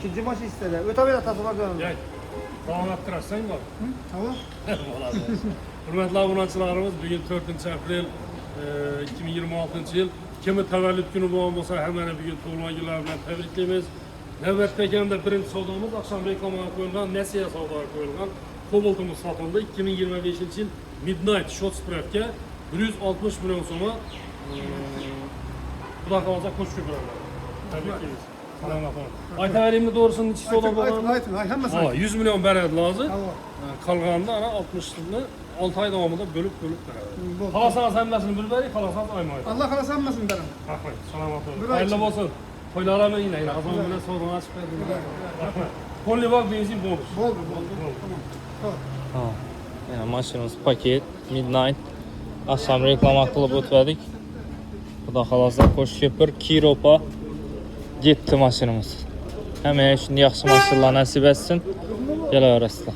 ikinci maç istedi. Öte bir atası var canım. Gel. Devam ettirersen var. Tamam. Hürmetli abunatçılarımız, bugün 4 aprel 2026 yıl. Kimi təvəllüd günü bu olmasa hemen bugün tuğulma günlerine tebrikliyimiz. Növbətdəki hem de birinci sodamız akşam reklamına koyulgan, Nesiye sodaları koyulgan Koboltumuz satıldı. 2025 yıl Midnight Shot Spread'ke 160 milyon soma bu da kalacak koş köprülerle. Tebrikliyiz. Salam efendim. Ayta verimli doğrusunun içi soda Aytın, olan. aytın, ay hemen sayın. 100 milyon bərəd lazım. Tamam. Kalğanında ana 60'lığını 6 ay davamında bölüp bərəd. Bol. Kalasanız həmləsini bir bəri, kalasanız aymayı. Allah kana sanmasın benim. Rahmet, salamat olun. Buyurun. Hayırlı olsun. Toylara yine azam güne sorun açıp verdim. Rahmet. Kolli bak benzin bonus. Bol, bol. Tamam. Ha. Yəni maşınımız paket Midnight akşam reklam haqqında ötverdik. Bu da xalaslar xoş köpür Kiropa getdi maşınımız. Həməyə üçün yaxşı maşınlar nəsib etsin. Gələ arasında.